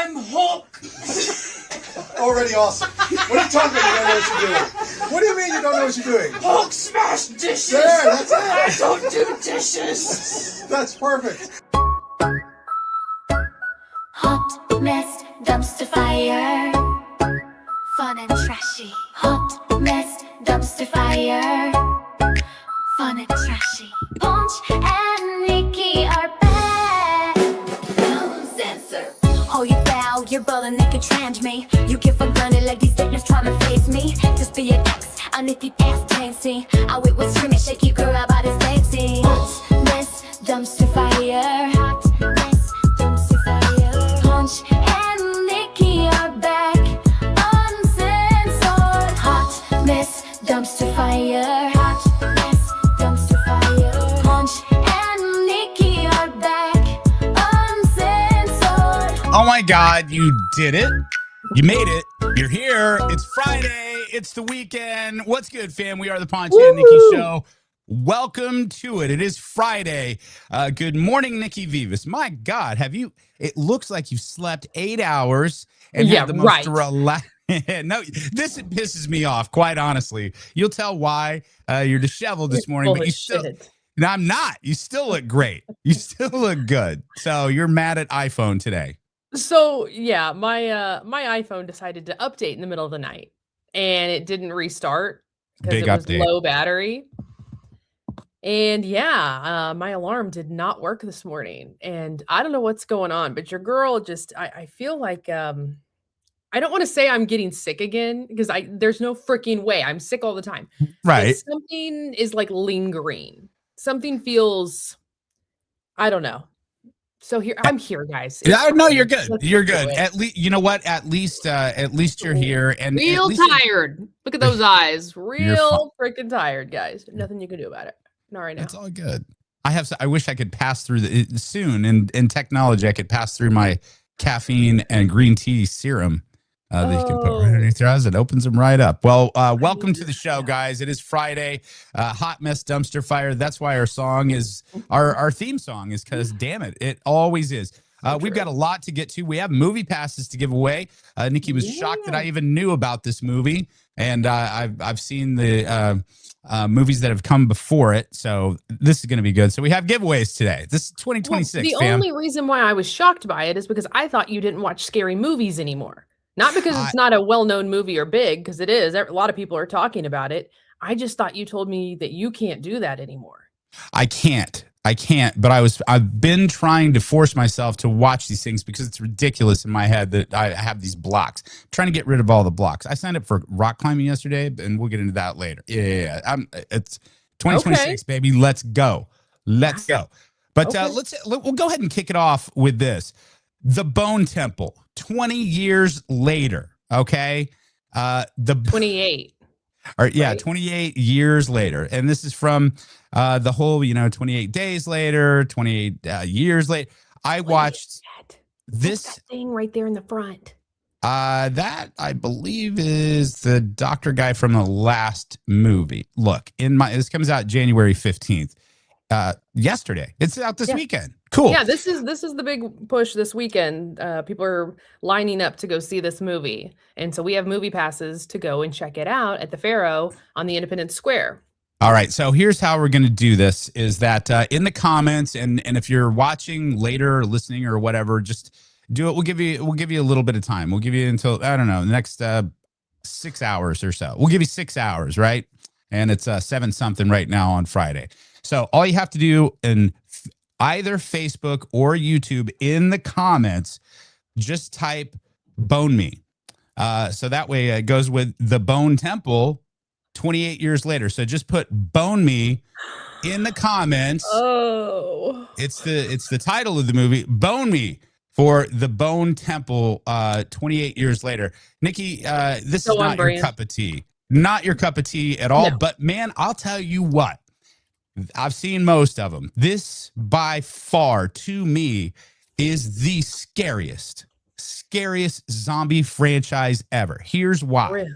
I'm Hulk. Already awesome. What are you talking about? You don't know what you're doing. What do you mean you don't know what you're doing? Hulk smash dishes. There, that's it. I don't do dishes. That's perfect. Hot mess, dumpster fire. Fun and trashy. Hot mess, dumpster fire. Fun and trashy. Ponch and Nikki are back. No censor. Oh, you foul, you're bullying, they can trans me. You get for granted like these dickers trying to face me. Just be an ex, and if you ass fancy, I wait with scream and shake you, girl, about his fancy. Hot mess, dumpster fire. Hot mess, dumpster fire. Ponch and Nikki are back. Uncensored. Hot mess, dumpster fire. Hot mess, dumpster fire. Ponch and Nikki are back. Uncensored. Oh my God, you did it. You made it. You're here. It's Friday. It's the weekend. What's good, fam? We are the Ponch and Nikki Show. Welcome to it. It is Friday. Good morning, Nikki Vivas. My God, it looks like you slept 8 hours and had the most relaxed. No, this pisses me off, quite honestly. You'll tell why you're disheveled this morning, but you still. No, I'm not. You still look great. You still look good. So you're mad at iPhone today. So yeah, my iPhone decided to update in the middle of the night, and it didn't restart because it was low battery. And yeah, my alarm did not work this morning, and I don't know what's going on. But your girl just, I feel like I don't want to say I'm getting sick again because there's no freaking way. I'm sick all the time. Right. But something is like lingering. Something feels, I don't know. So I'm here, guys. Yeah, no, you're good. You're good. At least, you know what? At least you're here and real tired. Look at those eyes. Real freaking tired, guys. Nothing you can do about it. Not right now. It's all good. I wish I could pass through soon in technology. I could pass through my caffeine and green tea serum that you can put right underneath your eyes. It opens them right up. Well, welcome to the show, guys. It is Friday. Hot mess dumpster fire. That's why our song is our theme song is because damn it always is. We've got a lot to get to. We have movie passes to give away. Nikki was shocked that I even knew about this movie, and I've seen the movies that have come before it. So this is going to be good. So we have giveaways today. This is 2026. Well, the only reason why I was shocked by it is because I thought you didn't watch scary movies anymore. Not because it's not a well-known movie or big, because it is. A lot of people are talking about it. I just thought you told me that you can't do that anymore. I can't. But I've been trying to force myself to watch these things because it's ridiculous in my head that I have these blocks. I'm trying to get rid of all the blocks. I signed up for rock climbing yesterday, and we'll get into that later. Yeah. It's 2026, baby. Let's go. Let's go. But we'll go ahead and kick it off with this. The Bone Temple, 20 years later, okay? 28. Right? 28 years later. And this is from the whole, 28 days later, 28 years later. I watched this. What's that thing right there in the front? That, I believe, is the doctor guy from the last movie. Look, this comes out January 15th. Yesterday. It's out this weekend. Cool. Yeah, this is the big push this weekend. People are lining up to go see this movie. And so we have movie passes to go and check it out at the Faro on the Independence Square. All right. So here's how we're going to do this is that in the comments and if you're watching later or listening or whatever, just do it. We'll give you a little bit of time. We'll give you until, I don't know, the next 6 hours or so. We'll give you 6 hours, right? And it's 7 something right now on Friday. So all you have to do in either Facebook or YouTube in the comments, just type Bone Me. So that way it goes with the Bone Temple 28 years later. So just put Bone Me in the comments. Oh. It's the title of the movie, Bone Me, for the Bone Temple 28 years later. Nikki, this is not your cup of tea. Not your cup of tea at all. No. But man, I'll tell you what. I've seen most of them. This, by far, to me, is the scariest zombie franchise ever. Here's why. Really?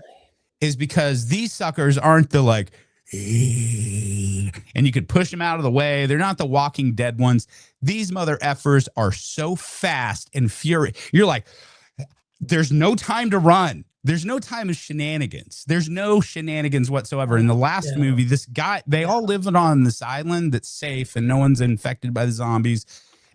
Is because these suckers aren't the like, and you could push them out of the way. They're not the Walking Dead ones. These mother effers are so fast and furious. You're like, there's no time to run. There's no time of shenanigans. There's no shenanigans whatsoever. In the last movie, this guy, they all live on this island that's safe and no one's infected by the zombies.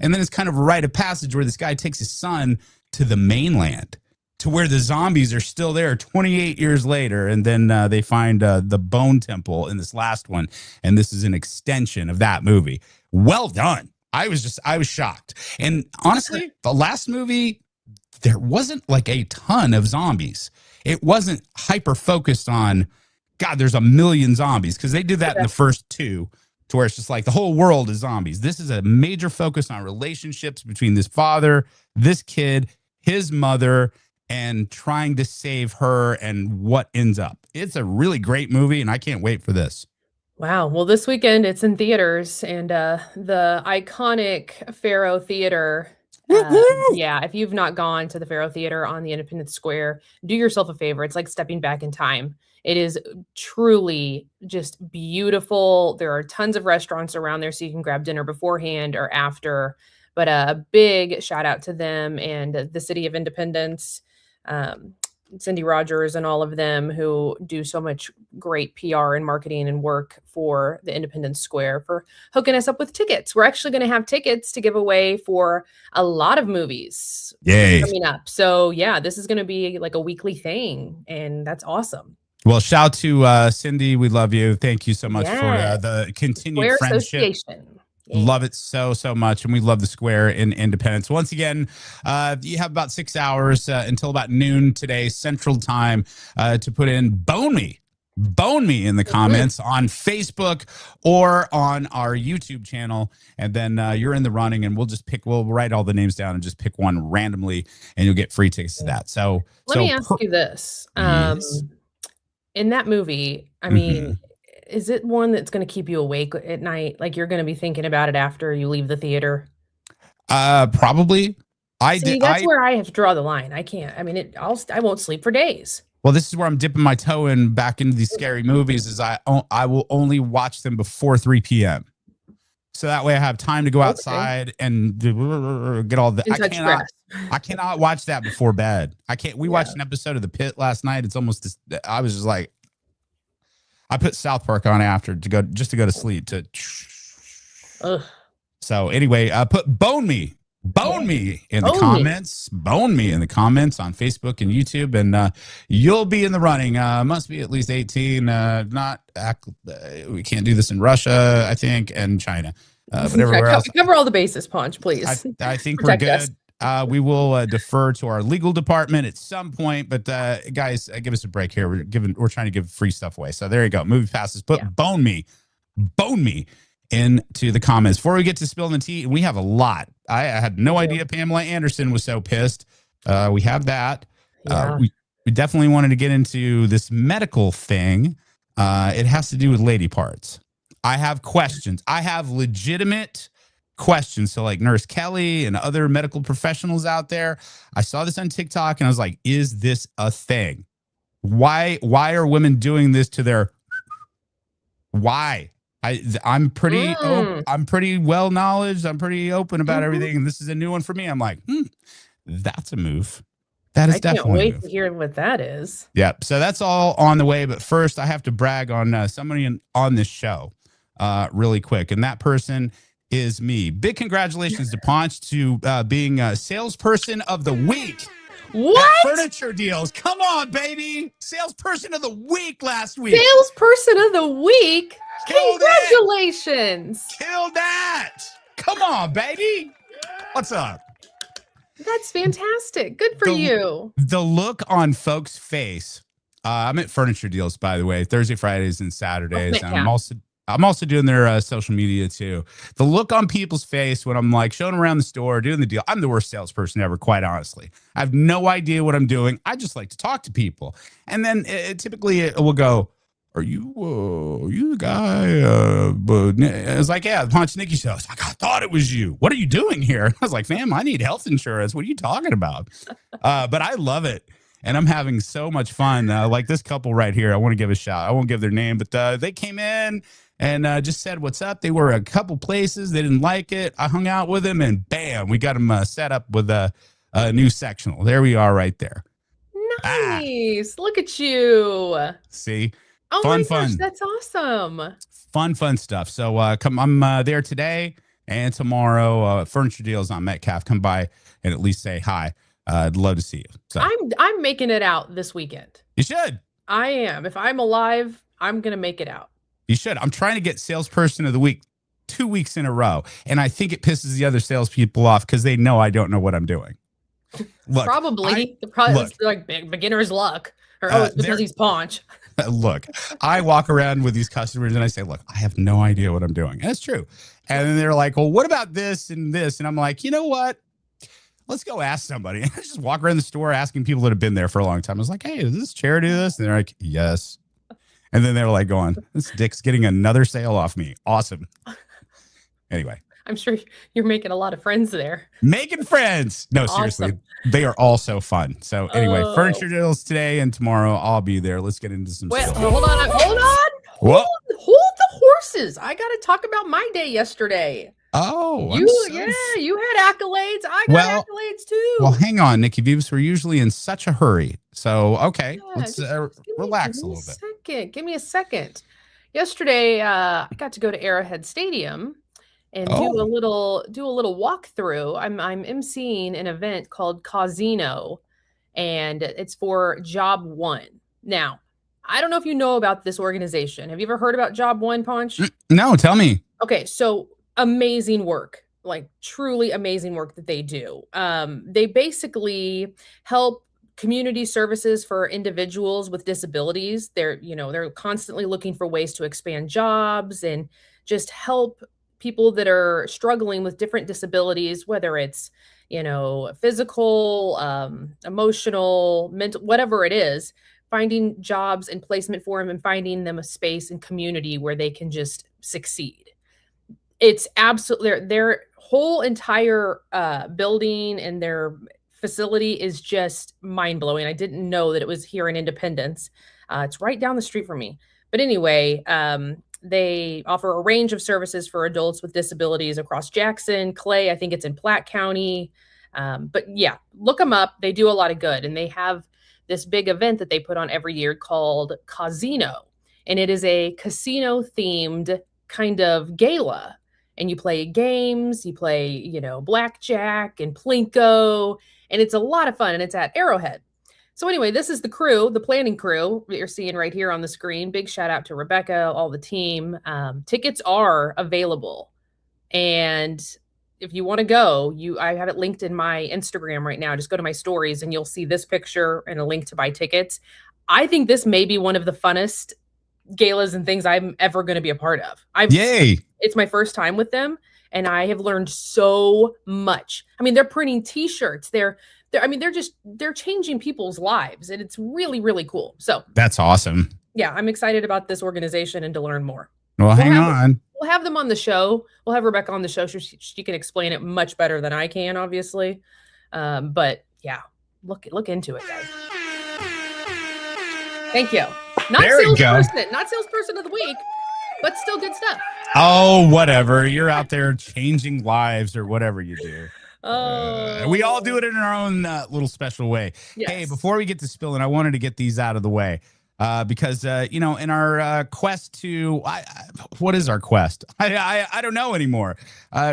And then it's kind of a rite of passage where this guy takes his son to the mainland, to where the zombies are still there 28 years later. And then they find the Bone Temple in this last one. And this is an extension of that movie. Well done. I was shocked. And honestly, the last movie, there wasn't like a ton of zombies. It wasn't hyper focused on, God, there's a million zombies, because they did that in the first two, to where it's just like the whole world is zombies. This is a major focus on relationships between this father, this kid, his mother, and trying to save her and what ends up. It's a really great movie, and I can't wait for this. Wow. Well, this weekend it's in theaters, and the iconic Faro Theater. Yeah, if you've not gone to the Faro Theater on the Independence Square, do yourself a favor. It's like stepping back in time. It is truly just beautiful. There are tons of restaurants around there, so you can grab dinner beforehand or after. But a big shout out to them and the City of Independence, Cindy Rogers and all of them who do so much great PR and marketing and work for the Independence Square, for hooking us up with tickets. We're actually going to have tickets to give away for a lot of movies coming up. So yeah, this is going to be like a weekly thing, and that's awesome. Well, shout to Cindy. We love you. Thank you so much for the continued Square friendship. Association. Yeah. Love it so much, and we love the Square in Independence. Once again, you have about 6 hours until about noon today Central Time to put in Bone Me in the comments on Facebook or on our YouTube channel, and then you're in the running, and we'll write all the names down and just pick one randomly, and you'll get free tickets to that. So let me ask you this. Yes. In that movie, I mean, is it one that's going to keep you awake at night? Like you're going to be thinking about it after you leave the theater? Probably. That's where I have to draw the line. I can't. I mean, I won't sleep for days. Well, this is where I'm dipping my toe in back into these scary movies. Is I will only watch them before 3 p.m. So that way I have time to go outside and get all the. I cannot watch that before bed. I can't. We watched an episode of The Pit last night. It's almost this. I was just like, I put South Park on after to go to sleep. So anyway, put Bone Me in the comments. Bone Me in the comments on Facebook and YouTube, and you'll be in the running. Must be at least 18. We can't do this in Russia, I think, and China. But everywhere else, cover all the bases, Ponch, please. I think we're good. We will defer to our legal department at some point, but guys, give us a break here. We're trying to give free stuff away. So there you go. Movie passes. Put Bone Me into the comments. Before we get to spilling the tea, we have a lot. I had no idea Pamela Anderson was so pissed. We have that. We definitely wanted to get into this medical thing. It has to do with lady parts. I have questions. I have legitimate questions. So like Nurse Kelly and other medical professionals out there, I saw this on TikTok and I was like, is this a thing? Why are women doing this to their, why? I'm pretty well knowledge. I'm pretty open about everything. And this is a new one for me. I'm like, that's a move. That is definitely. I can't wait to hear what that is. Yep. So that's all on the way. But first I have to brag on somebody on this show really quick. And that person is me. Big congratulations to Ponch to being a salesperson of the week. What? Furniture Deals. Come on, baby. Salesperson of the week last week. Salesperson of the week? Killed Congratulations. Killed that. Come on, baby. What's up? That's fantastic. Good for you. The look on folks' face. I'm at Furniture Deals, by the way, Thursday, Fridays, and Saturdays. I'm also doing their social media too. The look on people's face when I'm like showing around the store, doing the deal. I'm the worst salesperson ever, quite honestly. I have no idea what I'm doing. I just like to talk to people. And then typically it will go, are you the guy? I was like, yeah, the Ponch and Nikki Show. It's like, I thought it was you. What are you doing here? I was like, fam, I need health insurance. What are you talking about? But I love it. And I'm having so much fun. Like this couple right here, I want to give a shout. I won't give their name, but they came in and just said, what's up? They were a couple places. They didn't like it. I hung out with them and bam, we got them set up with new sectional. There we are right there. Nice. Look at you. See? Oh fun, my fun. gosh, that's awesome. Fun stuff. So I'm there today and tomorrow. Furniture Deals on Metcalf. Come by and at least say hi. I'd love to see you. So I'm making it out this weekend. you should. I am. If I'm alive, I'm gonna make it out. You should. I'm trying to get Salesperson of the Week 2 weeks in a row, and I think it pisses the other salespeople off because they know I don't know what I'm doing. Look, Probably. It's like beginner's luck. Or it's because he's Ponch. Look, I walk around with these customers and I say, look, I have no idea what I'm doing. And it's true. And then they're like, well, what about this and this? And I'm like, you know what? Let's go ask somebody. And I just walk around the store asking people that have been there for a long time. I was like, hey, does this chair do this? And they're like, yes. And then they're like going, this dick's getting another sale off me. Awesome. Anyway. I'm sure you're making a lot of friends there. Making friends. No, seriously. Awesome. They are all so fun. So anyway, Furniture Deals today and tomorrow. I'll be there. Let's get into some stuff. Hold on. Hold the horses. I got to talk about my day yesterday. Oh, you had accolades. I got accolades too. Well, hang on, Nikki Vivas. We're usually in such a hurry. So, okay, let's relax a little bit. Give me a second. Yesterday, I got to go to Arrowhead Stadium and do a little walkthrough. I'm emceeing an event called Casino, and it's for Job One. Now, I don't know if you know about this organization. Have you ever heard about Job One, Ponch? No, tell me. Okay, so amazing work, like truly amazing work that they do. They basically help community services for individuals with disabilities. They're constantly looking for ways to expand jobs and just help people that are struggling with different disabilities, whether it's, physical, emotional, mental, whatever it is, finding jobs and placement for them and finding them a space and community where they can just succeed. It's absolutely their whole entire building and their facility is just mind-blowing. I didn't know that it was here in Independence. It's right down the street from me. But anyway, they offer a range of services for adults with disabilities across Jackson, Clay. I think it's in Platte County. But yeah, look them up. They do a lot of good. And they have this big event that they put on every year called Casino. And it is a casino-themed kind of gala. And you play games, you play, blackjack and Plinko. And it's a lot of fun. And it's at Arrowhead. So anyway, this is the crew, the planning crew that you're seeing right here on the screen. Big shout out to Rebecca, all the team. Tickets are available. And if you want to go, I have it linked in my Instagram right now. Just go to my stories and you'll see this picture and a link to buy tickets. I think this may be one of the funnest galas and things I'm ever going to be a part of. Yay! It's my first time with them. And I have learned so much. I mean, they're printing T-shirts. They're changing people's lives, and it's really, really cool. So that's awesome. Yeah, I'm excited about this organization and to learn more. Well, hang on. We'll have them on the show. We'll have Rebecca on the show. She can explain it much better than I can, obviously. But yeah, look into it, guys. Thank you. Not salesperson of the week, but still good stuff. Oh, whatever. You're out there changing lives or whatever you do. We all do it in our own little special way. Yes. Hey, before we get to spilling, I wanted to get these out of the way because, in our quest to what is our quest? I don't know anymore.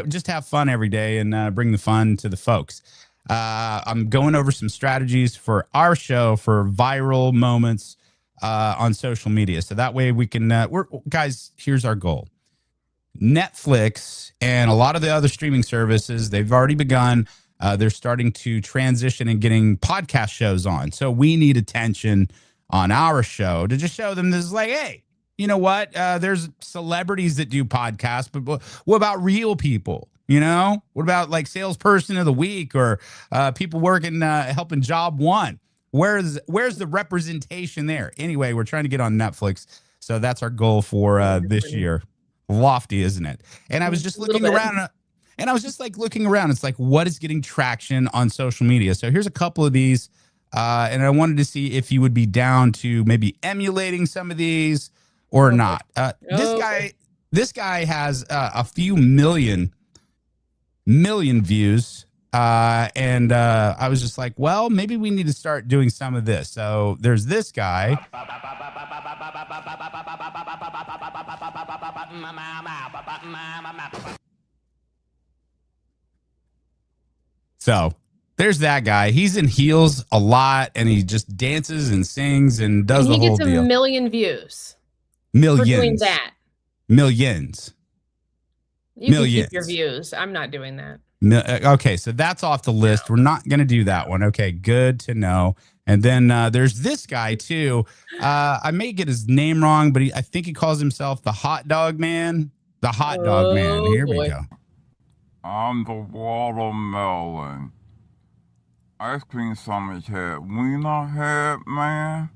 Just have fun every day and bring the fun to the folks. I'm going over some strategies for our show for viral moments on social media. So that way we can guys, here's our goal. Netflix and a lot of the other streaming services, they've already begun. They're starting to transition and getting podcast shows on. So we need attention on our show to just show them this is like, hey, you know what? There's celebrities that do podcasts, but what about real people? What about like salesperson of the week or people working, helping Job One? Where's the representation there? Anyway, we're trying to get on Netflix. So that's our goal for this year. Lofty, isn't it? And I was just looking around and I was just like looking around. It's like, what is getting traction on social media? So here's a couple of these. And I wanted to see if you would be down to maybe emulating some of these or not. This guy has a few million views. And I was just like, well, maybe we need to start doing some of this. So there's this guy. So there's that guy. He's in heels a lot, and he just dances and sings and does the whole deal. He gets a million views. Millions. For doing that. Millions. You can keep your views. I'm not doing that. Okay, so that's off the list. We're not going to do that one. Okay, good to know. And then there's this guy, too. I may get his name wrong, but I think he calls himself the Hot Dog Man. The Hot Dog Man. Here we go. I'm the watermelon. Ice cream sandwich head, wiener head, man.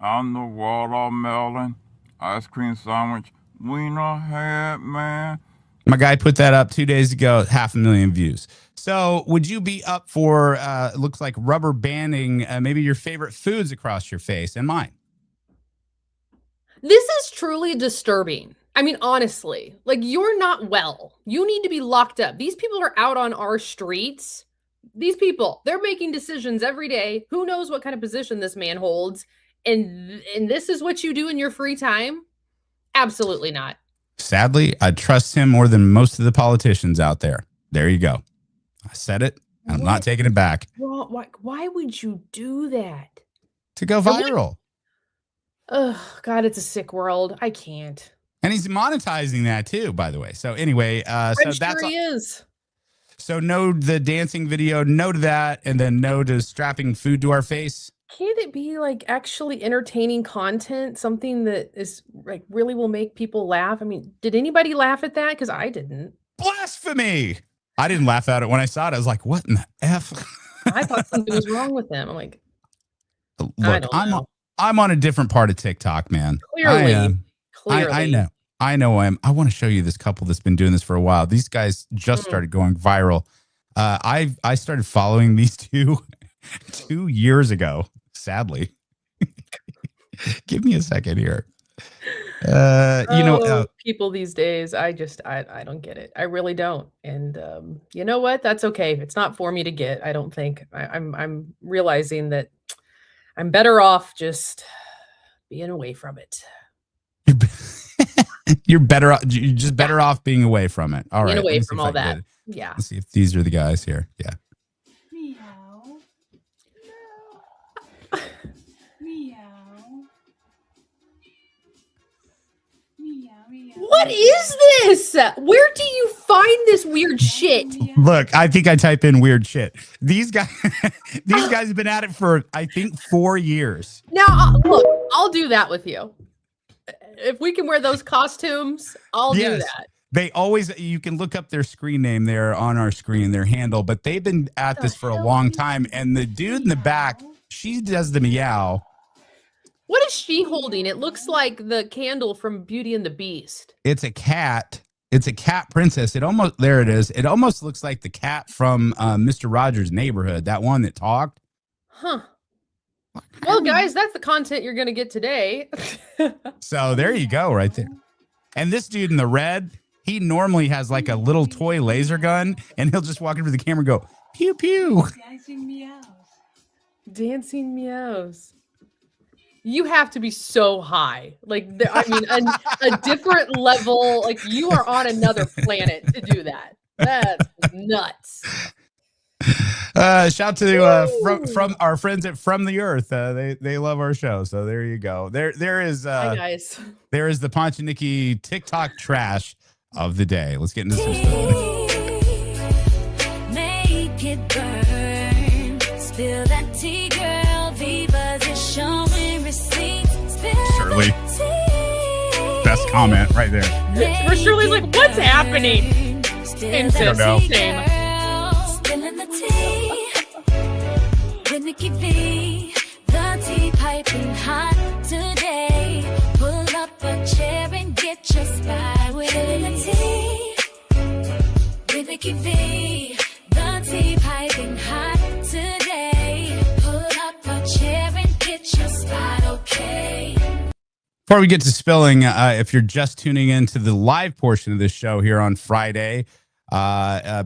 I'm the watermelon. Ice cream sandwich, wiener head, man. My guy put that up 2 days ago, 500,000 views. So would you be up for, it looks like rubber banding, maybe your favorite foods across your face and mine? This is truly disturbing. I mean, honestly, like, you're not well. You need to be locked up. These people are out on our streets. These people, they're making decisions every day. Who knows what kind of position this man holds? And this is what you do in your free time? Absolutely not. Sadly, I trust him more than most of the politicians out there. There you go. I said it. I'm not taking it back. Why would you do that? To go viral. Oh, God, it's a sick world. I can't. And he's monetizing that too, by the way. So anyway, I'm sure he is. So no to the dancing video, no to that, and then no to strapping food to our face. Can't it be like actually entertaining content? Something that is like really will make people laugh? I mean, did anybody laugh at that? Because I didn't. Blasphemy! I didn't laugh at it when I saw it. I was like, what in the F? I thought something was wrong with him. I'm like, look, I'm on a different part of TikTok, man. Clearly. I know I am. I want to show you this couple that's been doing this for a while. These guys just started going viral. I started following these two 2 years ago, sadly. Give me a second here. People these days, I don't get it. I really don't. And you know what? That's okay. It's not for me to get. I don't think. I'm realizing that I'm better off just being away from it. You're just better off being away from it. All right. Being away from all that. Yeah. Let's see if these are the guys here. Yeah. Meow. Meow. Meow. What is this? Where do you find this weird shit? Look, I think I type in weird shit. These guys have been at it for, I think, 4 years. Now, look, I'll do that with you. If we can wear those costumes, I'll do that. They always, you can look up their screen name there on our screen, their handle, but they've been at this for a long time. And the dude in the back, she does the meow. What is she holding? It looks like the candle from Beauty and the Beast. It's a cat. It's a cat princess. There it is. It almost looks like the cat from Mr. Rogers' Neighborhood, that one that talked. Huh. Well, guys, that's the content you're going to get today. So there you go right there. And this dude in the red, he normally has like a little toy laser gun, and he'll just walk into the camera and go, pew, pew. Dancing meows. Dancing meows. You have to be so high. Like, a different level. Like, you are on another planet to do that. That's nuts. Shout to from our friends at From the Earth. They love our show. So there you go. There is hi guys. There is the Ponch and Nikki TikTok trash of the day. Let's get into some stuff. Make it burn. Spill that tea, girl. Viva's is showing receipts. Shirley. Best comment right there. Shirley's like, what's happening? I don't know. Nikki V, the tea piping hot today. Pull up a chair and get your spy with the tea. With Nikki V, the tea piping hot today. Pull up a chair and get your spot, okay? Before we get to spilling, if you're just tuning in to the live portion of this show here on Friday,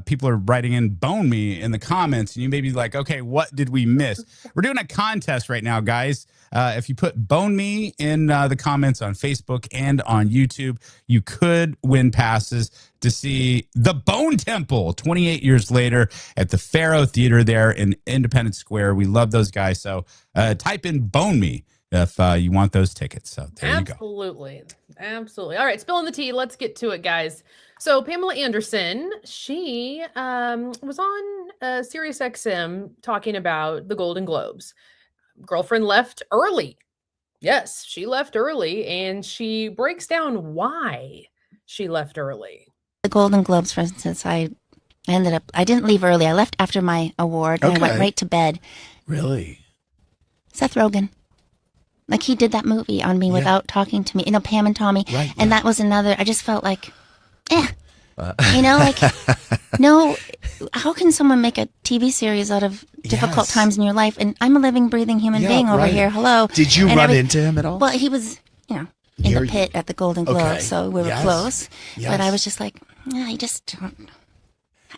People are writing in "bone me" in the comments, and you may be like, okay, what did we miss? We're doing a contest right now, guys. If you put "bone me" in the comments on Facebook and on YouTube, you could win passes to see the Bone Temple 28 years later at the Faro Theater there in Independence Square. We love those guys. So type in "bone me" if you want those tickets. So there you go. Absolutely. All right, spilling the tea. Let's get to it, guys. So Pamela Anderson, she was on Sirius XM talking about the Golden Globes. Girlfriend left early. Yes, she left early, and she breaks down why she left early. The Golden Globes, for instance, I didn't leave early. I left after my award, and I went right to bed. Really? Seth Rogen. Like, he did that movie on me without talking to me. You know, Pam and Tommy. Right, and that was another, I just felt like, you know, like, no, how can someone make a TV series out of difficult times in your life? And I'm a living, breathing human being over here. Hello. Did you run into him at all? Well, he was, you know, in the pit at the Golden Globes, so we were close. But I was just like, I just don't.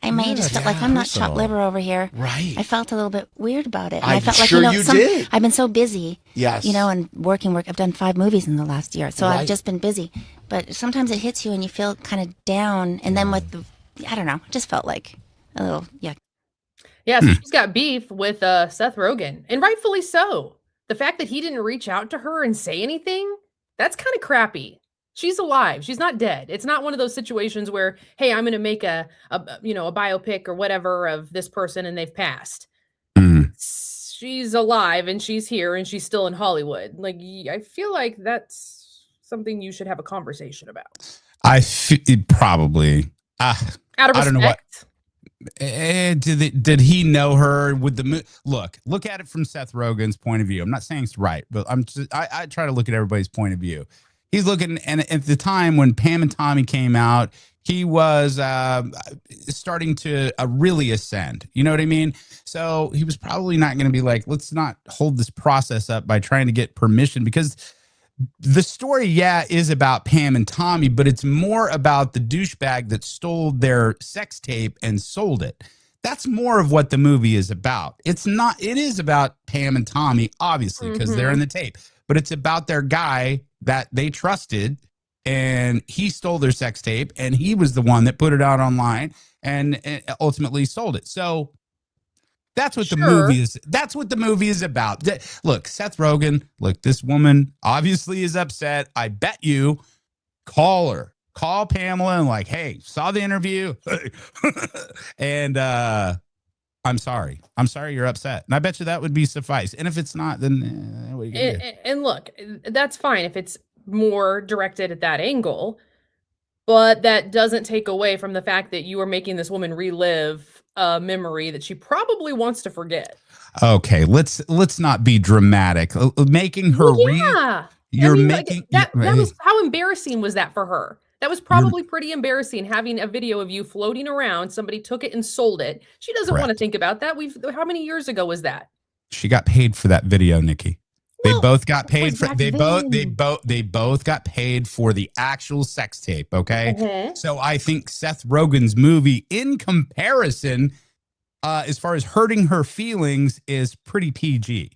I may have just felt like I'm not chopped liver over here. Right. I felt a little bit weird about it. And I'm I felt sure like, you know, did. I've been so busy. Yes. You know, and working. I've done 5 movies in the last year, so I've just been busy. But sometimes it hits you and you feel kind of down. And then with the, I don't know, just felt like a little, Yeah, so she's got beef with Seth Rogen, and rightfully so. The fact that he didn't reach out to her and say anything, that's kind of crappy. She's alive. She's not dead. It's not one of those situations where, hey, I'm going to make a biopic or whatever of this person and they've passed. She's alive and she's here and she's still in Hollywood. Like, I feel like that's something you should have a conversation about. Probably. Out of respect. I don't know what. Did he know her with the look at it from Seth Rogen's point of view? I'm not saying it's right, but I try to look at everybody's point of view. He's looking, and at the time when Pam and Tommy came out, he was starting to really ascend. You know what I mean? So he was probably not going to be like, let's not hold this process up by trying to get permission, because the story, is about Pam and Tommy, but it's more about the douchebag that stole their sex tape and sold it. That's more of what the movie is about. It is about Pam and Tommy, obviously, because they're in the tape, but it's about their guy that they trusted, and he stole their sex tape, and he was the one that put it out online and ultimately sold it. So that's what the movie is. That's what the movie is about. Look, Seth Rogen, this woman obviously is upset. I bet you call Pamela and like, hey, saw the interview. And I'm sorry you're upset. And I bet you that would be suffice. And if it's not, then what are you gonna do? And look, that's fine if it's more directed at that angle, but that doesn't take away from the fact that you are making this woman relive a memory that she probably wants to forget. Okay, let's not be dramatic. Making her you're making that was, how embarrassing was that for her? That was probably pretty embarrassing, having a video of you floating around. Somebody took it and sold it. She doesn't want to think about that. How many years ago was that? She got paid for that video, Nikki. They both got paid for they both got paid for the actual sex tape, okay? So I think Seth Rogen's movie, in comparison, as far as hurting her feelings, is pretty PG.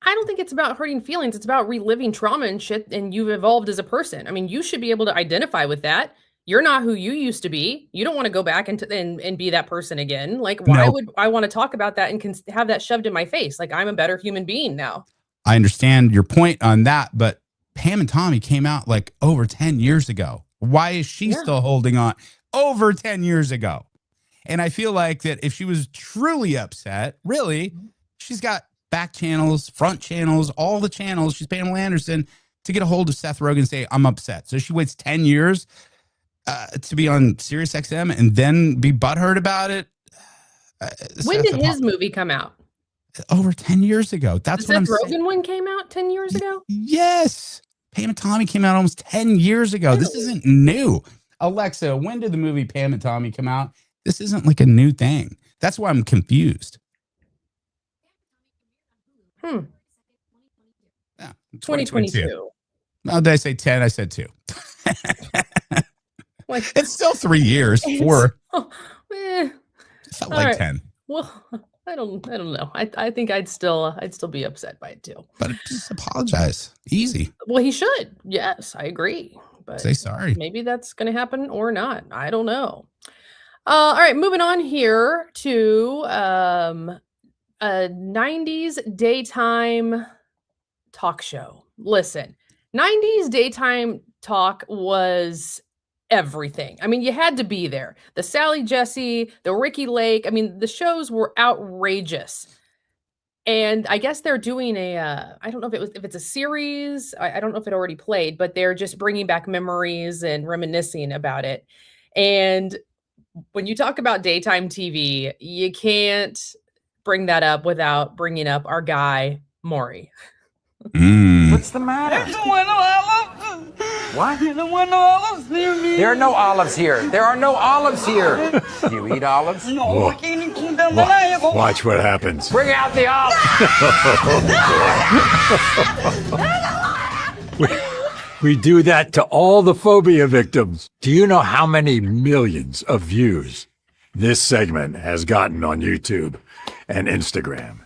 I don't think it's about hurting feelings. It's about reliving trauma and shit, and you've evolved as a person. I mean, you should be able to identify with that. You're not who you used to be. You don't want to go back and be that person again. Like, why would I want to talk about that and have that shoved in my face? Like, I'm a better human being now. I understand your point on that, but Pam and Tommy came out like over 10 years ago. Why is she still holding on? Over 10 years ago. And I feel like that if she was truly upset, really, she's got back channels, front channels, all the channels. She's Pamela Anderson to get a hold of Seth Rogen and say, I'm upset. So she waits 10 years to be on Sirius XM and then be butthurt about it. When did his movie come out? Over 10 years ago. That's what I'm saying. The Seth Rogen one came out 10 years ago? Yes. Pam and Tommy came out almost 10 years ago. Really? This isn't new. Alexa, when did the movie Pam and Tommy come out? This isn't like a new thing. That's why I'm confused. Yeah, 2022. No, did I say 10? I said 2. Like, it's still 3 years. 4. Eh, Felt all like right. 10. Well, I don't know. I think I'd still be upset by it too. But just apologize. Easy. Well, he should. Yes, I agree. But Say sorry. maybe that's going to happen or not. I don't know. All right, moving on here to a 90s daytime talk show. Listen, 90s daytime talk was everything. I mean, you had to be there. The Sally Jesse, the Ricky Lake. I mean, the shows were outrageous. And I guess they're doing I don't know if it's a series. I don't know if it already played, but they're just bringing back memories and reminiscing about it. And when you talk about daytime TV, you can't bring that up without bringing up our guy, Maury. What's the matter? There's no olives. What? There's no olives near me. There are no olives here. There are no olives here. Do you eat olives? No, I can't eat them alive. Watch what happens. Bring out the olives. We do that to all the phobia victims. Do you know how many millions of views this segment has gotten on YouTube and Instagram?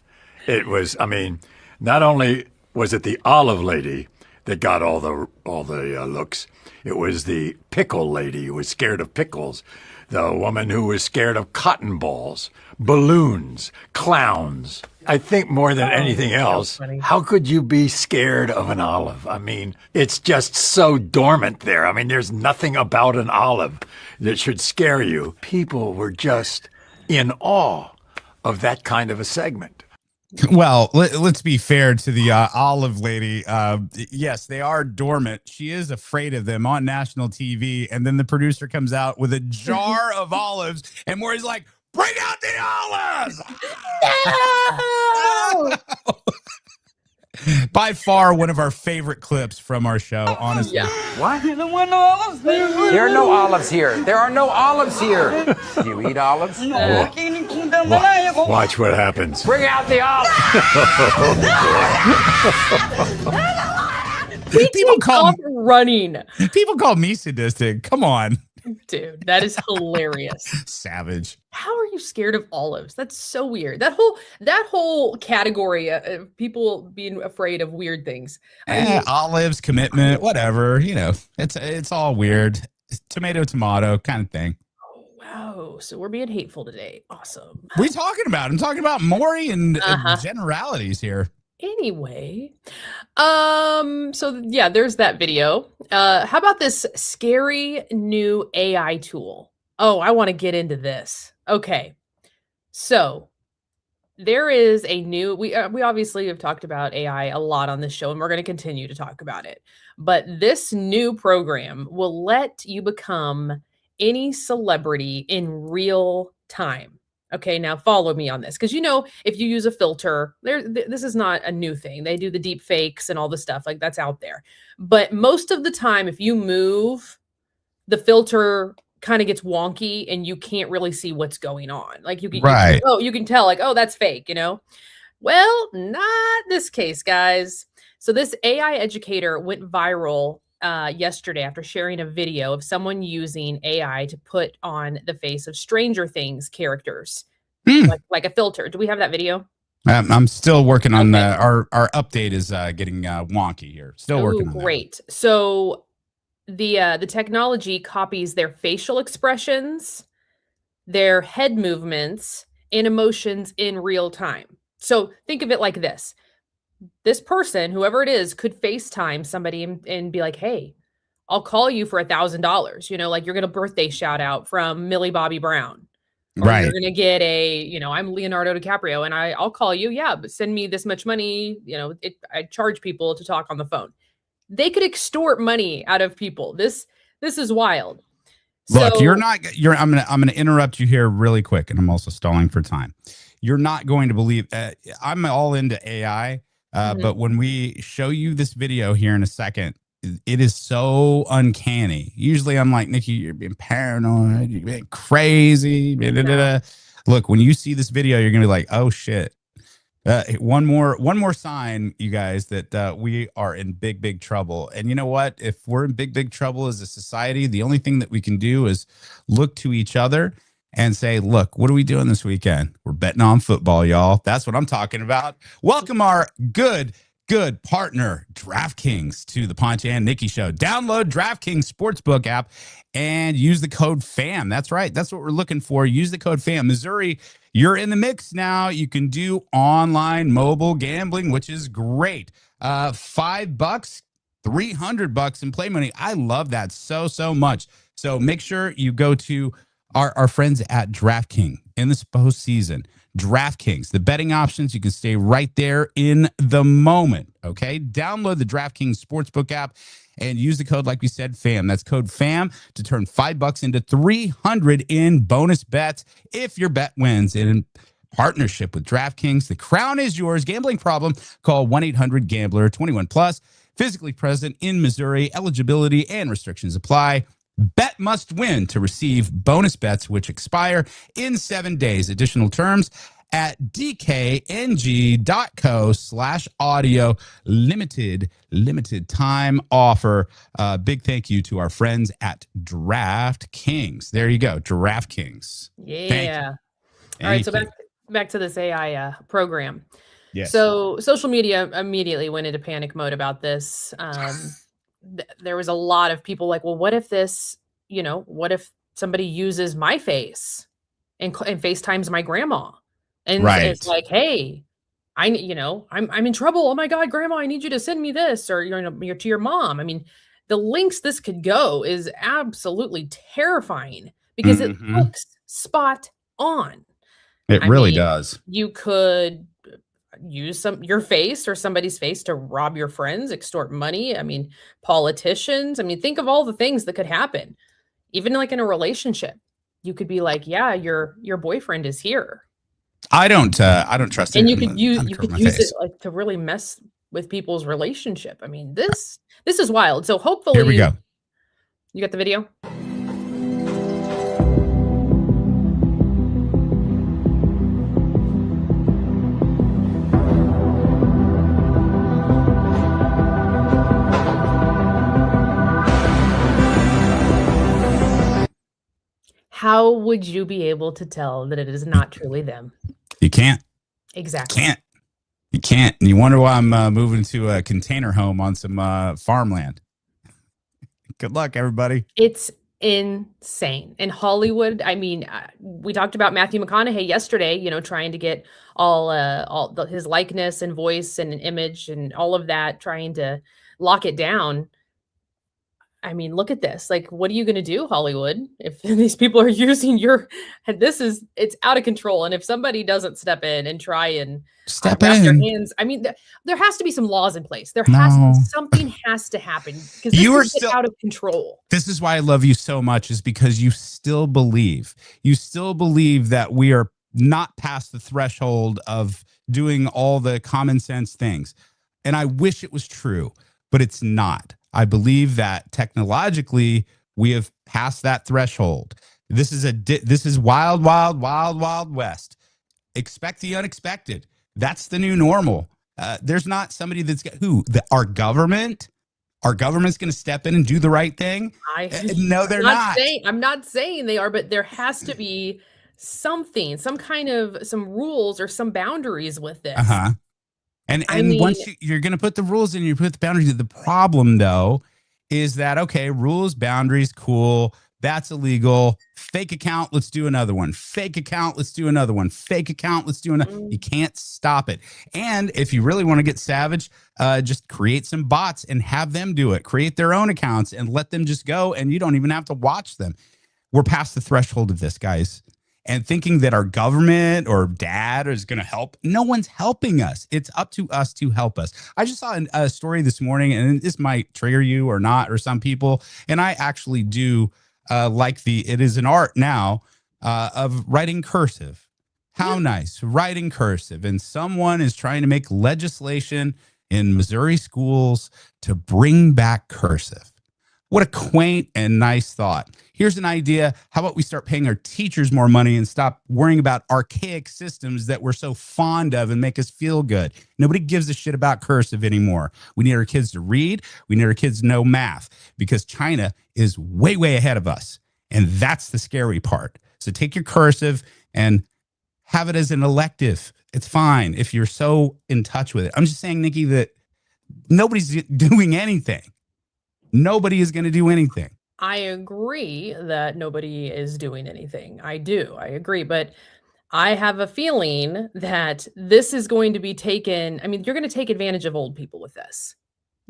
It was, I mean, not only was it the olive lady that got all the looks, it was the pickle lady who was scared of pickles, the woman who was scared of cotton balls, balloons, clowns. I think more than anything else, how could you be scared of an olive? I mean, it's just so dormant there. I mean, there's nothing about an olive that should scare you. People were just in awe of that kind of a segment. Well, let's be fair to the olive lady. Yes, they are dormant. She is afraid of them on national TV. And then the producer comes out with a jar of olives and Maury's like, bring out the olives! No! By far one of our favorite clips from our show, honestly. Yeah. What? There's no olives near me. There are no olives here. There are no olives here. Do you eat olives? No, I can't eat them alive. Watch what happens. Bring out the olives. People call running. People call me sadistic. Come on. Dude, that is hilarious. Savage. How are you scared of olives? That's so weird. That whole category of people being afraid of weird things. I mean, Olives, commitment, whatever. You know, it's all weird. Tomato kind of thing. oh, wow. So we're being hateful today. Awesome. What are you talking about? I'm talking about Maury and generalities here. Anyway, so yeah, there's that video. How about this scary new AI tool? Oh, I want to get into this. Okay, so there is a new. We obviously have talked about AI a lot on this show, and we're going to continue to talk about it. But this new program will let you become any celebrity in real time. Okay, now follow me on this, because if you use a filter, this is not a new thing. They do the deep fakes and all the stuff like that's out there. But most of the time, if you move, the filter kind of gets wonky and you can't really see what's going on. Like you can tell like, oh, that's fake, Well, not this case, guys. So this AI educator went viral yesterday after sharing a video of someone using AI to put on the face of Stranger Things characters, like a filter. Do we have that video? I'm still working on our update is getting wonky here. Still working on that. Great. So the technology copies their facial expressions, their head movements, and emotions in real time. So think of it like this. This person, whoever it is, could FaceTime somebody and be like, hey, I'll call you for $1,000. Like you're going to birthday shout out from Millie Bobby Brown. Or Right. You're going to get I'm Leonardo DiCaprio and I'll call you. Yeah, but send me this much money. I charge people to talk on the phone. They could extort money out of people. This is wild. Look, I'm going to interrupt you here really quick. And I'm also stalling for time. You're not going to believe I'm all into AI. But when we show you this video here in a second, it is so uncanny. Usually I'm like, Nikki, you're being paranoid, you're being crazy. Look, when you see this video, you're going to be like, oh, shit. One more sign, you guys, that we are in big trouble. And you know what? If we're in big trouble as a society, the only thing that we can do is look to each other and say, look, what are we doing this weekend? We're betting on football, y'all. That's what I'm talking about. Welcome our good partner, DraftKings, to the Ponch and Nikki Show. Download DraftKings Sportsbook app and use the code FAM. That's right. That's what we're looking for. Use the code FAM. Missouri, you're in the mix now. You can do online mobile gambling, which is great. $5, $300 in play money. I love that so much. So make sure you go to our friends at DraftKings in this postseason. DraftKings, the betting options, you can stay right there in the moment. Okay, download the DraftKings Sportsbook app and use the code, like we said, FAM. That's code FAM to turn $5 into $300 in bonus bets if your bet wins. In partnership with DraftKings, the crown is yours. Gambling problem? Call 1-800-GAMBLER. 21 plus. Physically present in Missouri. Eligibility and restrictions apply. Bet must win to receive bonus bets, which expire in 7 days. Additional terms at dkng.co/audio. Limited time offer. Big thank you to our friends at DraftKings. There you go, DraftKings. Yeah. All right, so back to this AI program. Yes. So social media immediately went into panic mode about this. There was a lot of people like, well, what if this, what if somebody uses my face and FaceTimes my grandma? And it's like, hey, I'm in trouble. Oh my God, grandma, I need you to send me this, or, to your mom. I mean, the links this could go is absolutely terrifying because it looks spot on. It really does. You could use your face or somebody's face to rob your friends, extort money. I mean, politicians. I mean, think of all the things that could happen. Even like in a relationship, you could be like, yeah, your boyfriend is here. I don't trust it. And you could use it like to really mess with people's relationship. I mean, this is wild. So hopefully here we go. You got the video? How would you be able to tell that it is not truly them? You can't. Exactly. You can't. And you wonder why I'm moving to a container home on some farmland. Good luck, everybody. It's insane. In Hollywood, I mean, we talked about Matthew McConaughey yesterday, trying to get his likeness and voice and an image and all of that, trying to lock it down. I mean, look at this. Like, what are you going to do, Hollywood, if these people are using it's out of control. And if somebody doesn't step in and try and wrap their hands, I mean, there has to be some laws in place. Something has to happen because you are still out of control. This is why I love you so much, is because you still believe that we are not past the threshold of doing all the common sense things. And I wish it was true, but it's not. I believe that technologically we have passed that threshold. This is wild west. Expect the unexpected. That's the new normal. There's not somebody that's our government. Our government's going to step in and do the right thing. No, they're not. I'm not saying they are, but there has to be some rules or some boundaries with this. And once you're going to put the rules in, you put the boundaries. The problem, though, is that, okay, rules, boundaries, cool. That's illegal. Fake account, let's do another one. Fake account, let's do another one. Fake account, let's do another. You can't stop it. And if you really want to get savage, just create some bots and have them do it. Create their own accounts and let them just go, and you don't even have to watch them. We're past the threshold of this, guys. And thinking that our government or dad is going to help. No one's helping us. It's up to us to help us. I just saw a story this morning, and this might trigger you or not, or some people. And I actually do it is an art now of writing cursive. How nice, writing cursive. And someone is trying to make legislation in Missouri schools to bring back cursive. What a quaint and nice thought. Here's an idea. How about we start paying our teachers more money and stop worrying about archaic systems that we're so fond of and make us feel good? Nobody gives a shit about cursive anymore. We need our kids to read. We need our kids to know math because China is way, way ahead of us. And that's the scary part. So take your cursive and have it as an elective. It's fine if you're so in touch with it. I'm just saying, Nikki, that nobody's doing anything. Nobody is going to do anything. I agree that nobody is doing anything. I do. I agree. But I have a feeling that this is going to be taken. I mean, you're going to take advantage of old people with this.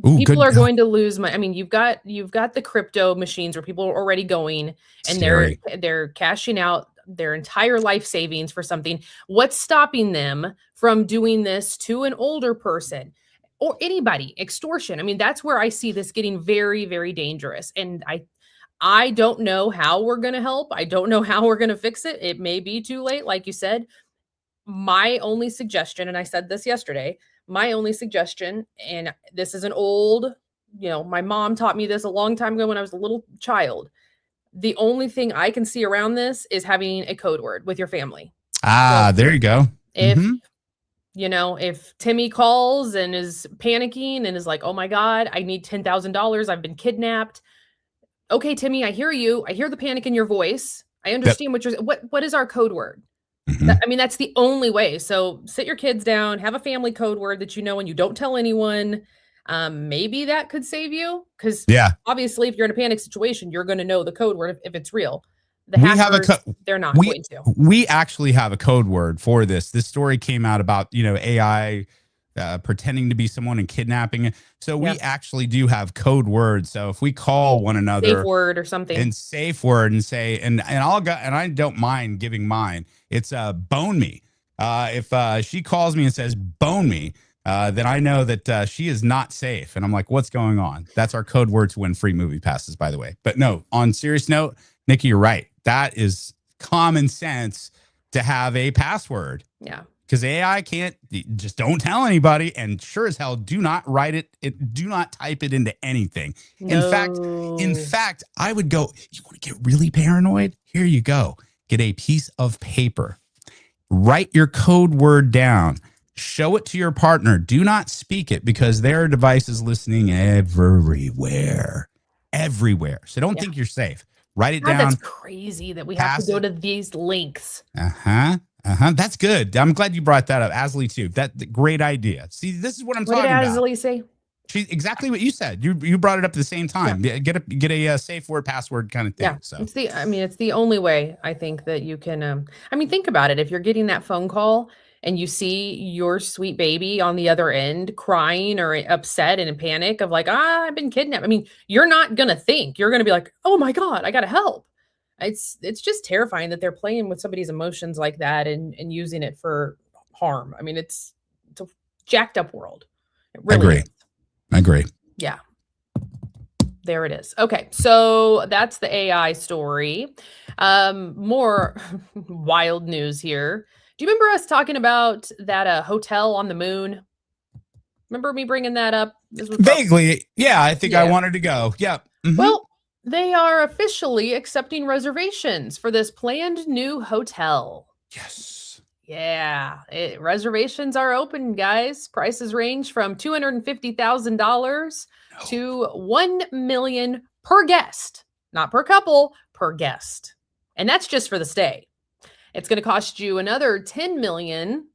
Ooh, people are going to lose money. I mean, you've got the crypto machines where people are already going and they're cashing out their entire life savings for something. What's stopping them from doing this to an older person? Or anybody, extortion. I mean, that's where I see this getting very, very dangerous. And I don't know how we're going to help. I don't know how we're going to fix it. It may be too late. Like you said, my only suggestion, and I said this yesterday, my only suggestion, and this is an old, my mom taught me this a long time ago when I was a little child. The only thing I can see around this is having a code word with your family. So there you go. If Timmy calls and is panicking and is like, oh my God, I need $10,000. I've been kidnapped. Okay, Timmy, I hear you. I hear the panic in your voice. I understand what is our code word? I mean, that's the only way. So sit your kids down, have a family code word that you know, and you don't tell anyone. Maybe that could save you. Because obviously if you're in a panic situation, you're going to know the code word if it's real. The hackers, they're not going to. We actually have a code word for this. This story came out about, AI pretending to be someone and kidnapping. So we actually do have code words. So if we call one another safe word or something and safe word and say, and I don't mind giving mine. It's bone me. If she calls me and says bone me, then I know that she is not safe. And I'm like, what's going on? That's our code word to win free movie passes, by the way. But no, on serious note, Nikki, you're right. That is common sense to have a password. Yeah. Because AI can't, just don't tell anybody. And sure as hell, do not write it. Do not type it into anything. No. In fact, I would go, you want to get really paranoid? Here you go. Get a piece of paper. Write your code word down. Show it to your partner. Do not speak it because their device is listening everywhere. So don't think you're safe. Write it down. That's crazy that we have to go to these links. That's good. I'm glad you brought that up. Asley too. That great idea. See, this is what I'm talking about. What did Asley say? Exactly what you said. You brought it up at the same time. Yeah. Get a safe word password kind of thing. Yeah. So it's the only way I think that you can. Think about it. If you're getting that phone call and you see your sweet baby on the other end crying or upset and in panic of like, I've been kidnapped. You're not going to think. You're going to be like, oh my God, I got to help. It's just terrifying that they're playing with somebody's emotions like that and using it for harm. It's a jacked up world. It really is. I agree. Yeah. There it is. Okay. So that's the AI story. More wild news here. Do you remember us talking about that hotel on the moon? Remember me bringing that up? Vaguely. Yeah, I think I wanted to go. Yeah. Mm-hmm. Well, they are officially accepting reservations for this planned new hotel. Yes. Yeah. Reservations are open, guys. Prices range from $250,000 to $1 million per guest. Not per couple, per guest. And that's just for the stay. It's going to cost you another $10 million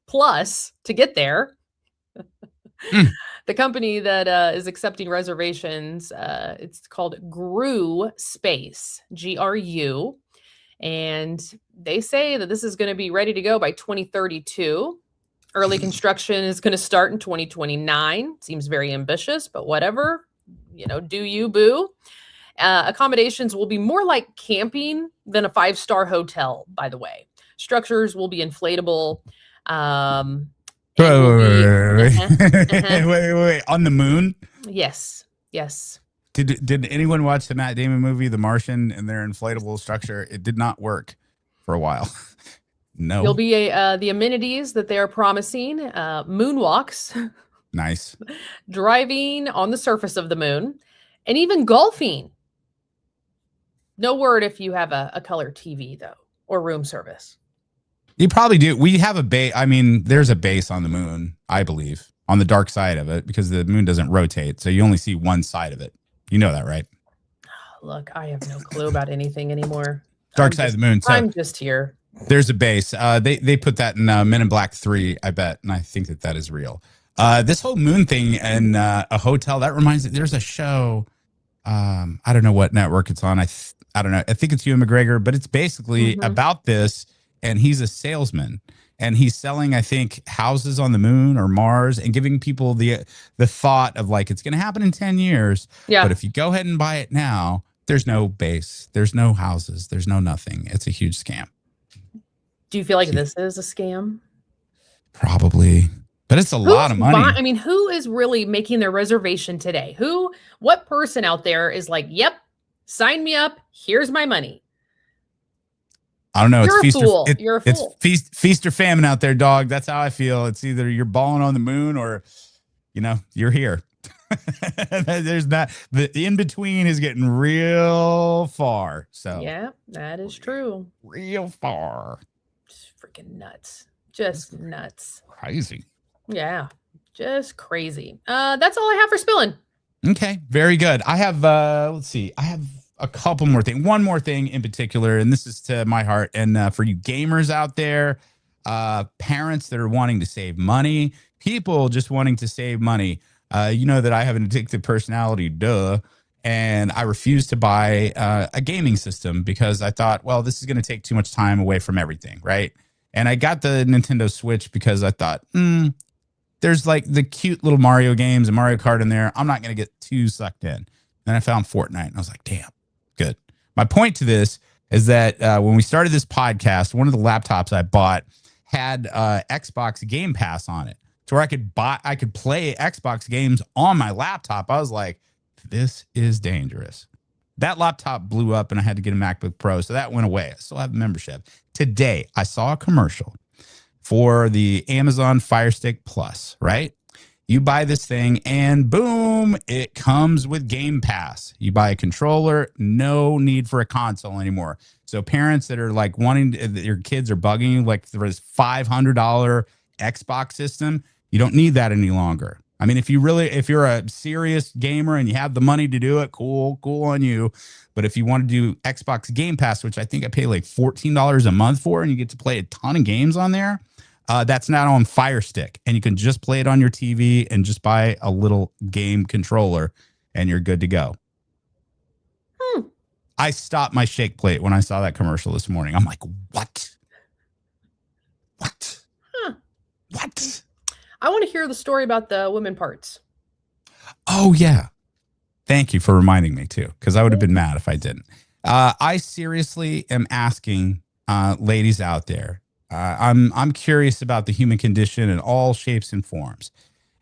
plus to get there. The company that is accepting reservations, it's called GRU Space, GRU. And they say that this is going to be ready to go by 2032. Early construction is going to start in 2029. Seems very ambitious, but whatever. Do you, boo? Accommodations will be more like camping than a 5-star hotel, by the way. Structures will be inflatable. Wait. On the moon? Yes. Did anyone watch the Matt Damon movie, The Martian, and their inflatable structure? It did not work for a while. No. You'll be the amenities that they are promising, moonwalks. Nice. Driving on the surface of the moon. And even golfing. No word if you have a color TV, though, or room service. You probably do. We have a base. I mean, there's a base on the moon, I believe, on the dark side of it, because the moon doesn't rotate. So you only see one side of it. You know that, right? Look, I have no clue about anything anymore. Dark side of the moon. So I'm just here. There's a base. They put that in Men in Black 3, I bet. And I think that is real. This whole moon thing and a hotel, that reminds me, there's a show. I don't know what network it's on. I don't know. I think it's Ewan McGregor, but it's basically about this. And he's a salesman, and he's selling, I think, houses on the moon or Mars, and giving people the thought of like, it's going to happen in 10 years. Yeah. But if you go ahead and buy it now, there's no base, there's no houses, there's no nothing. It's a huge scam. Do you feel like this is a scam? Probably, but it's a lot of money. I mean, who is really making their reservation today? What person out there is like, yep, sign me up. Here's my money. I don't know. You're it's a fool. You're a fool. It's feast or famine out there, dog. That's how I feel. It's either you're balling on the moon or, you're here. There's not the in between is getting real far. So yeah, that is true. Real far. Just freaking nuts. Just nuts. Crazy. Yeah, just crazy. That's all I have for spilling. Okay, very good. I have let's see. I have a couple more things. One more thing in particular, and this is to my heart. And for you gamers out there, parents that are wanting to save money, people just wanting to save money. You know that I have an addictive personality, duh. And I refused to buy a gaming system because I thought, well, this is going to take too much time away from everything, right? And I got the Nintendo Switch because I thought, there's like the cute little Mario games and Mario Kart in there. I'm not going to get too sucked in. Then I found Fortnite, and I was like, damn. Good. My point to this is that when we started this podcast, one of the laptops I bought had Xbox Game Pass on it, to where I could play Xbox games on my laptop. I was like, this is dangerous. That laptop blew up, and I had to get a MacBook Pro, so that went away. I still have a membership. Today, I saw a commercial for the Amazon Fire Stick Plus, right? You buy this thing and boom, it comes with Game Pass. You buy a controller, no need for a console anymore. So parents that are like your kids are bugging you, like there is $500 Xbox system, you don't need that any longer. I mean, if you're a serious gamer and you have the money to do it, cool on you. But if you want to do Xbox Game Pass, which I think I pay like $14 a month for, and you get to play a ton of games on there, that's not on Fire Stick, and you can just play it on your TV and just buy a little game controller, and you're good to go. I stopped my shake plate when I saw that commercial this morning. I'm like, what? What? What? I want to hear the story about the women parts. Oh, yeah. Thank you for reminding me, too, because I would have been mad if I didn't. I seriously am asking ladies out there. I'm curious about the human condition in all shapes and forms.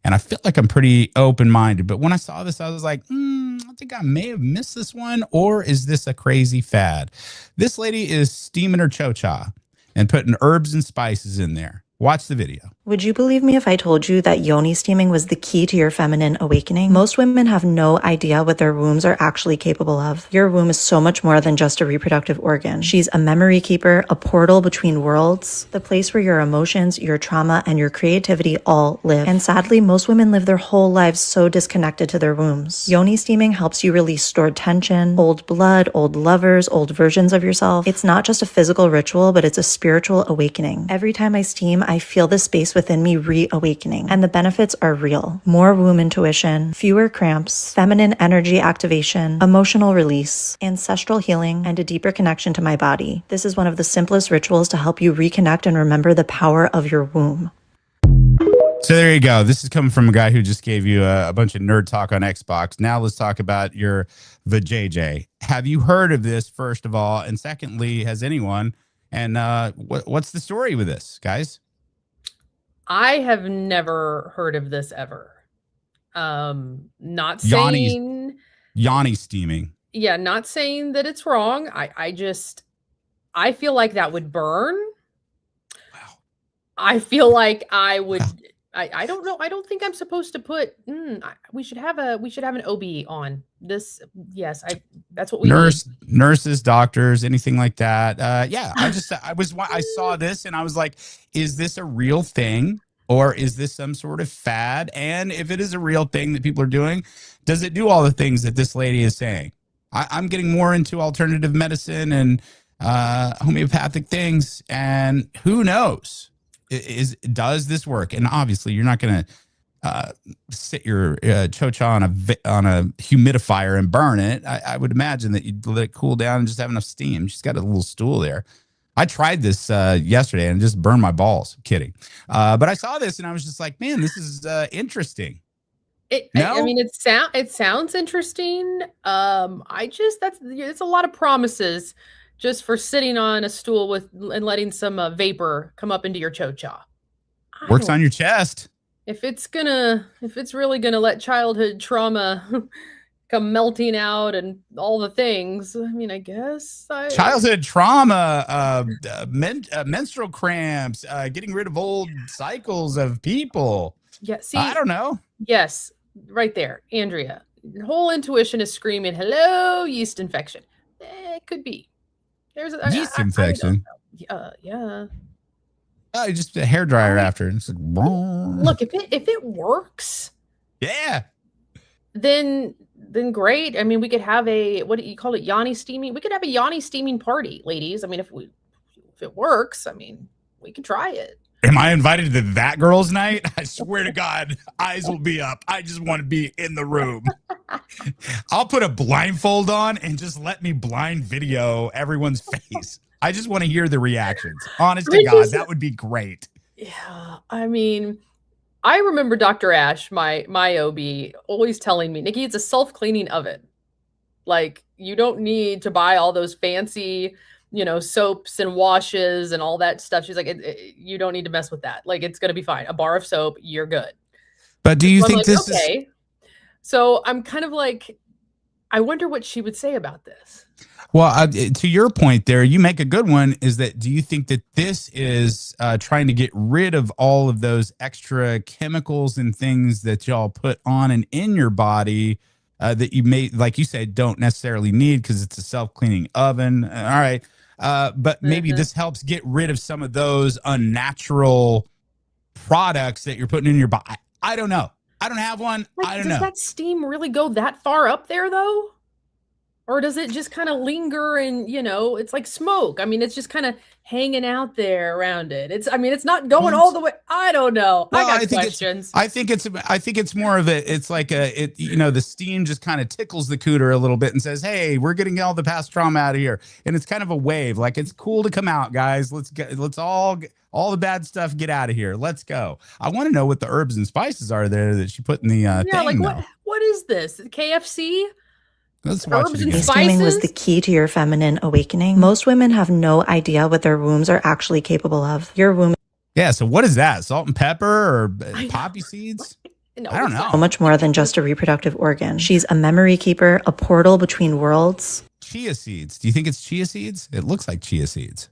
And I feel like I'm pretty open-minded. But when I saw this, I was like, I think I may have missed this one. Or is this a crazy fad? This lady is steaming her cho-cha and putting herbs and spices in there. Watch the video. Would you believe me if I told you that yoni steaming was the key to your feminine awakening? Most women have no idea what their wombs are actually capable of. Your womb is so much more than just a reproductive organ. She's a memory keeper, a portal between worlds, the place where your emotions, your trauma, and your creativity all live. And sadly, most women live their whole lives so disconnected to their wombs. Yoni steaming helps you release stored tension, old blood, old lovers, old versions of yourself. It's not just a physical ritual, but it's a spiritual awakening. Every time I steam, I feel the space within me reawakening, and the benefits are real. More womb intuition, fewer cramps, feminine energy activation, emotional release, ancestral healing, and a deeper connection to my body. This is one of the simplest rituals to help you reconnect and remember the power of your womb. So there you go. This is coming from a guy who just gave you a bunch of nerd talk on Xbox. Now let's talk about the JJ. Have you heard of this, first of all? And secondly, has anyone? And what's the story with this, guys? I have never heard of this ever. Not saying Yanni steaming. Yeah, not saying that it's wrong. I feel like that would burn. Wow. I feel like I would I don't know. I don't think I'm supposed to put. We should have an OB on this. Yes, that's what we need. Nurses, doctors, anything like that. Yeah, I saw this and I was like, is this a real thing or is this some sort of fad? And if it is a real thing that people are doing, does it do all the things that this lady is saying? I'm getting more into alternative medicine and homeopathic things, and who knows? Does this work? And obviously, you're not going to sit your chocha on a humidifier and burn it. I would imagine that you'd let it cool down and just have enough steam. She's got a little stool there. I tried this yesterday and just burned my balls. I'm kidding. But I saw this and I was just like, man, this is interesting. I mean, it sounds interesting. It's a lot of promises just for sitting on a stool and letting some vapor come up into your chocha. Works on your chest. If it's really gonna let childhood trauma come melting out and all the things, I mean, I guess childhood trauma, menstrual cramps, getting rid of old cycles of people. Yeah, see, I don't know. Yes. Right there, Andrea. Your whole intuition is screaming, "Hello, yeast infection." It could be. There's a yeast infection. Yeah. Oh, just a hairdryer after. It's like, look, if it works, yeah, then great. I mean, we could have what do you call it? Yanni steaming. We could have a Yanni steaming party, ladies. I mean, if it works, I mean, we can try it. Am I invited to that girls' night? I swear to God, eyes will be up. I just want to be in the room. I'll put a blindfold on and just let me blind video everyone's face. I just want to hear the reactions. Honest to God, that would be great. Yeah, I mean, I remember Dr. Ash, my OB, always telling me, Nikki, it's a self-cleaning oven. Like, you don't need to buy all those fancy, soaps and washes and all that stuff. She's like, you don't need to mess with that. Like, it's going to be fine. A bar of soap, you're good. But do you think this is... So I'm kind of like, I wonder what she would say about this. Well, to your point there, you make a good one, is that do you think that this is trying to get rid of all of those extra chemicals and things that y'all put on and in your body that you may, like you said, don't necessarily need because it's a self-cleaning oven? All right. But maybe this helps get rid of some of those unnatural products that you're putting in your body. I don't know. I don't have one. I don't know. Does that steam really go that far up there, though? Or does it just kind of linger and, it's like smoke? I mean, it's just kind of hanging out there around it. It's not going all the way. I don't know. Well, I got questions. I think it's more of a, it's like the steam just kind of tickles the cooter a little bit and says, hey, we're getting all the past trauma out of here. And it's kind of a wave. Like, it's cool to come out, guys. Let's all the bad stuff get out of here. Let's go. I want to know what the herbs and spices are there that she put in the thing. Like what is this? KFC? Let's watch herbs it and again. Steaming was the key to your feminine awakening. Most women have no idea what their wombs are actually capable of. Your womb. Yeah. So what is that? Salt and pepper or poppy seeds? No, I don't know. So much more than just a reproductive organ. She's a memory keeper, a portal between worlds. Chia seeds. Do you think it's chia seeds? It looks like chia seeds.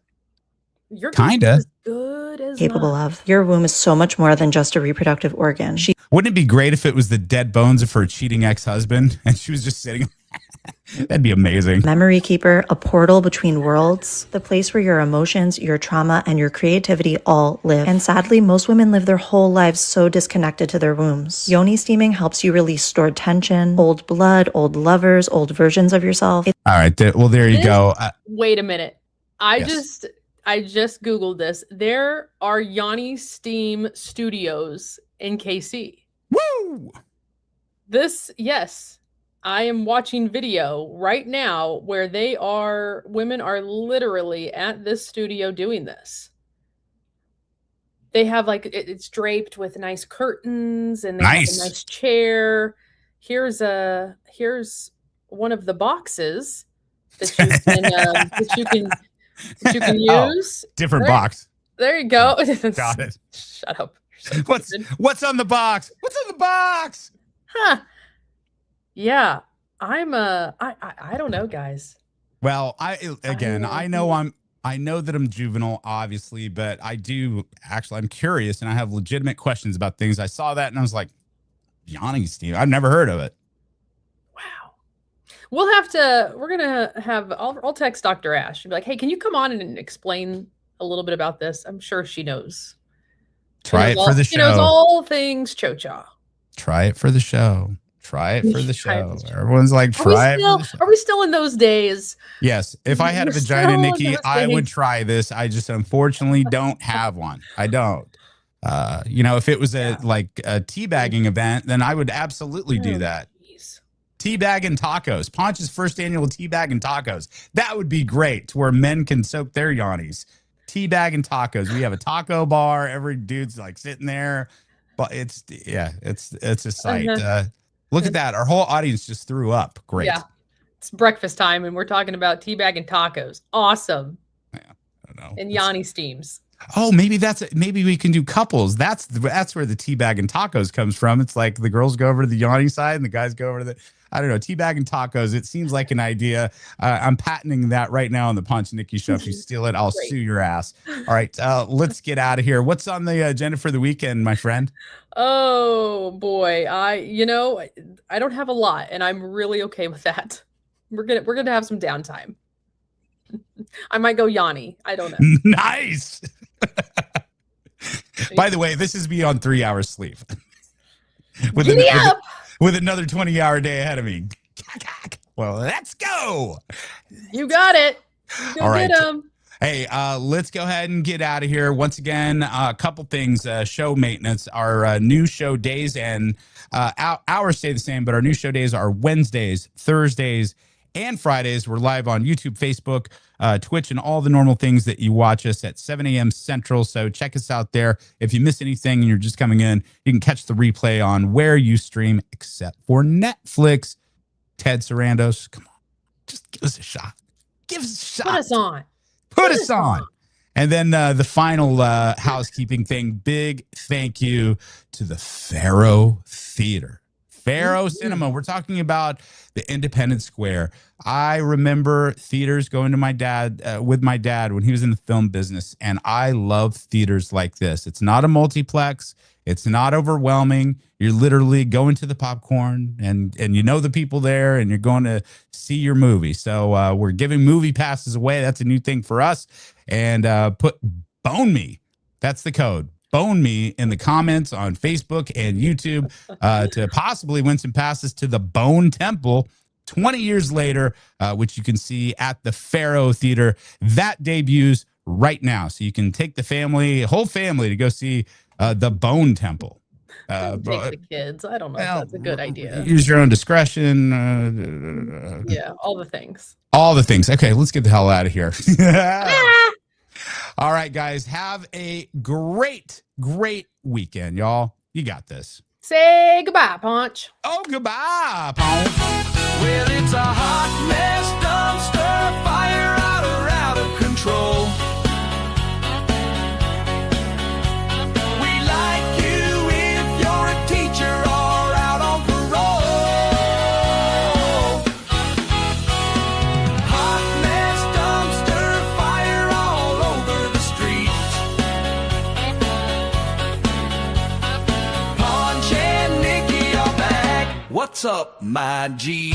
You're kinda as good as capable not. of. Your womb is so much more than just a reproductive organ. Wouldn't it be great if it was the dead bones of her cheating ex-husband and she was just sitting? That'd be amazing. Memory keeper, a portal between worlds, the place where your emotions, your trauma, and your creativity all live. And sadly, most women live their whole lives so disconnected to their wombs. Yoni steaming helps you release stored tension, old blood, old lovers, old versions of yourself. All right. Well, there you go. Wait a minute. I Yes. just Googled this. There are Yanni Steam Studios in KC. Woo! Yes. I am watching video right now where women are literally at this studio doing this. They have it's draped with nice curtains and they have a nice chair. Here's one of the boxes that you can use. Different box. There you go. Got it. Shut up. What's on the box? What's on the box? Huh. Yeah, I don't know, guys. Well, I know I know that I'm juvenile, obviously, but I'm curious and I have legitimate questions about things. I saw that and I was like, Yanni steam. I've never heard of it. Wow. I'll text Dr. Ash and be like, hey, can you come on and explain a little bit about this? I'm sure she knows. Try it for the show. She knows all things Cho-Cha. Try it for the show. Try it for the show. Everyone's like, try it for the show. Are we still in those days? Yes. If I had a vagina, Nikki, I would try this. I just unfortunately don't have one. I don't. If it was a teabagging event, then I would absolutely do that. Teabag and tacos. Ponch's first annual teabag and tacos. That would be great to where men can soak their yawnies. Teabag and tacos. We have a taco bar. Every dude's like sitting there. But it's a sight. Look at that. Our whole audience just threw up. Great. Yeah. It's breakfast time and we're talking about teabag and tacos. Awesome. Yeah. I don't know. And Yanni steams. Oh, maybe we can do couples. That's where the teabag and tacos comes from. It's like the girls go over to the Yanni side and the guys go over to the, I don't know, teabag and tacos. It seems like an idea. I'm patenting that right now on the Ponch and Nikki Show. If you steal it, I'll sue your ass. All right, let's get out of here. What's on the agenda for the weekend, my friend? Oh boy, I don't have a lot, and I'm really okay with that. We're gonna have some downtime. I might go Yanni. I don't know. Nice. By the way, this is me on 3 hours sleep. with another 20-hour day ahead of me. Well, let's go. You got it. All right. Hey, let's go ahead and get out of here. Once again, a couple things. Show maintenance. Our new show days and hours stay the same, but our new show days are Wednesdays, Thursdays, and Fridays. We're live on YouTube, Facebook, Twitch, and all the normal things that you watch us at 7 a.m. Central. So check us out there. If you miss anything and you're just coming in, you can catch the replay on where you stream, except for Netflix. Ted Sarandos, come on. Just give us a shot. Give us a shot. Put us on. Put us on. And then the final housekeeping thing, big thank you to the Faro Theater. Faro Cinema. We're talking about the Independence Square. I remember theaters going to my dad with my dad when he was in the film business, and I love theaters like this. It's not a multiplex. It's not overwhelming. You're literally going to the popcorn and you know the people there and you're going to see your movie. So we're giving movie passes away. That's a new thing for us. And put Bone Me. That's the code. Bone Me in the comments on Facebook and YouTube to possibly win some passes to the Bone Temple 20 years later, which you can see at the Faro Theater. That debuts right now. So you can take the whole family to go see the Bone Temple. Take the kids. I don't know if that's a good idea. Use your own discretion. Yeah, all the things. All the things. Okay, let's get the hell out of here. All right, guys. Have a great, great weekend, y'all. You got this. Say goodbye, Ponch. Oh, goodbye, Ponch. Well, it's a hot mess dumpster fire out of control. What's up, my G?